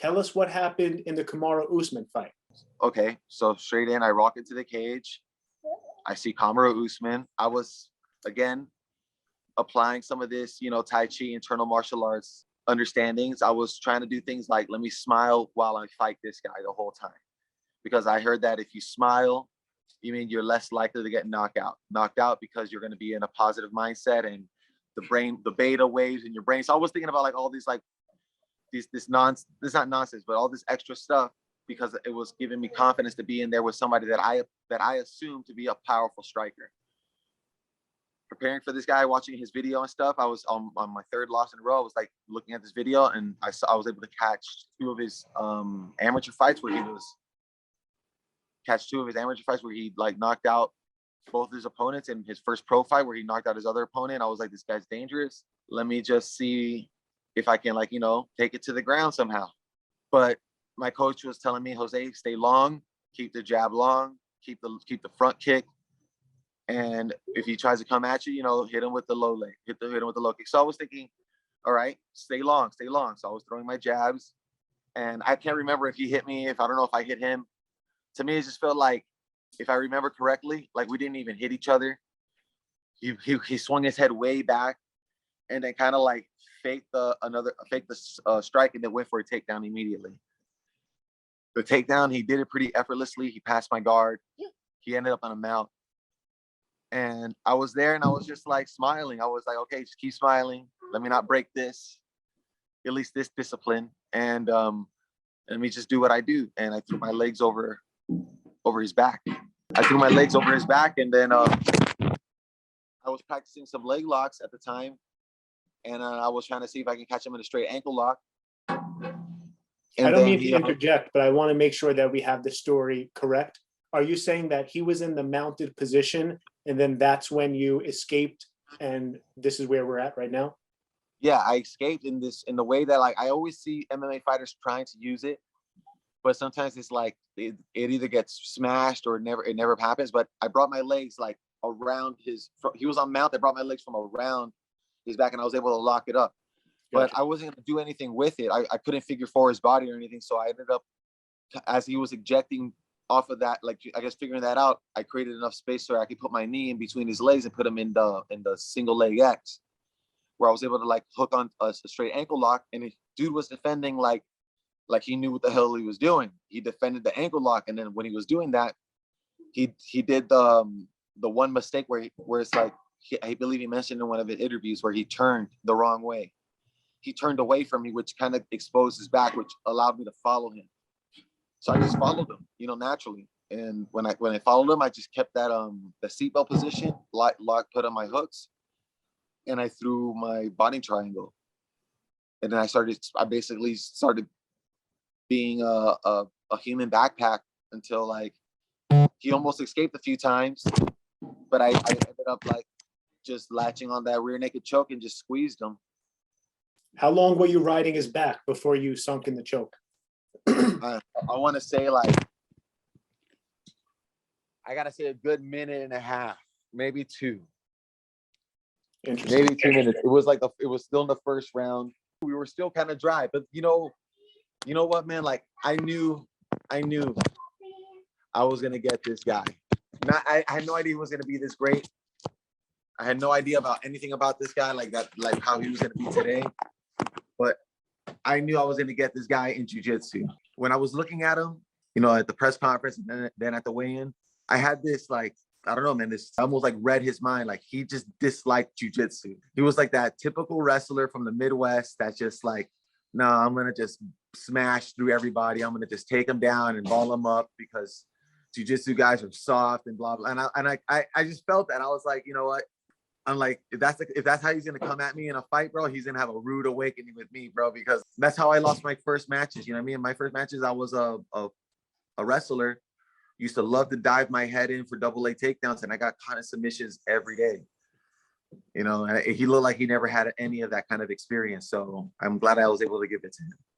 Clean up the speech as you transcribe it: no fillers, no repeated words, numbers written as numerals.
Tell us what happened in the Kamaru Usman fight. Okay, so straight in, I walk into the cage. I see Kamaru Usman. I was, again, applying some of this, Tai Chi, internal martial arts understandings. I was trying to do things like, let me smile while I fight this guy the whole time. Because I heard that if you smile, you mean you're less likely to get knocked out because you're going to be in a positive mindset, and the beta waves in your brain. So I was thinking about like all these, like this not nonsense, but all this extra stuff, because it was giving me confidence to be in there with somebody that I assumed to be a powerful striker. Preparing for this guy, watching his video and stuff, I was on my third loss in a row. I was like looking at this video, and I was able to catch two of his amateur fights where he like knocked out both his opponents, in his first pro fight where he knocked out his other opponent. I was like, this guy's dangerous. Let me just see if I can, like, take it to the ground somehow. But my coach was telling me, Jose, stay long, keep the jab long, keep the front kick. And if he tries to come at you, hit him with the low leg, hit him with the low kick. So I was thinking, all right, stay long. So I was throwing my jabs, and I can't remember if he hit me, I don't know if I hit him. To me, it just felt like, if I remember correctly, like we didn't even hit each other. He swung his head way back, and then kind of like faked the strike, and then went for a takedown immediately. The takedown, he did it pretty effortlessly. He passed my guard. He ended up on a mount. And I was there, and I was just like smiling. I was like, okay, just keep smiling. Let me not break this, at least this discipline. And let me just do what I do. And I threw my legs over his back. And then I was practicing some leg locks at the time. And I was trying to see if I can catch him in a straight ankle lock. And I don't mean to interject, but I want to make sure that we have the story correct. Are you saying that he was in the mounted position, and then that's when you escaped, and this is where we're at right now? Yeah, I escaped in the way that, like, I always see MMA fighters trying to use it, but sometimes it's like it either gets smashed or it never happens. But I brought my legs like around he was on mount. I brought my legs from around his back, and I was able to lock it up. But I wasn't going to do anything with it. I couldn't figure for his body or anything. So I ended up, as he was ejecting off of that, like, I guess figuring that out, I created enough space so I could put my knee in between his legs and put him in the single leg X, where I was able to like hook on a straight ankle lock. And the dude was defending like he knew what the hell he was doing. He defended the ankle lock, and then when he was doing that, he did the one mistake where it's like, I believe he mentioned in one of his interviews, where he turned the wrong way. He turned away from me, which kind of exposed his back, which allowed me to follow him. So I just followed him, naturally. And when I followed him, I just kept that the seatbelt position, lock put on my hooks, and I threw my body triangle. And then I basically started being a human backpack until, like, he almost escaped a few times, but I ended up like just latching on that rear naked choke and just squeezed him. How long were you riding his back before you sunk in the choke? I want to say, like, I gotta say a good minute and a half, maybe two. Maybe 2 minutes. It was like it was still in the first round. We were still kind of dry, but you know what, man? Like, I knew I was gonna get this guy. I had no idea he was gonna be this great. I had no idea about anything about this guy, like that, like how he was gonna be today. But I knew I was gonna get this guy in jiu-jitsu. When I was looking at him, at the press conference and then at the weigh-in, I had this, like, I don't know, man, this almost like read his mind. Like, he just disliked jiu-jitsu. He was like that typical wrestler from the Midwest that's just like, no, I'm gonna just smash through everybody. I'm gonna just take them down and ball them up because jiu-jitsu guys are soft and blah blah. And I just felt that. I was like, you know what? I'm like, if that's how he's gonna come at me in a fight, bro, he's gonna have a rude awakening with me, bro, because that's how I lost my first matches. You know what I mean? In my first matches, I was a wrestler. Used to love to dive my head in for double leg takedowns, and I got kind of submissions every day. And he looked like he never had any of that kind of experience. So I'm glad I was able to give it to him.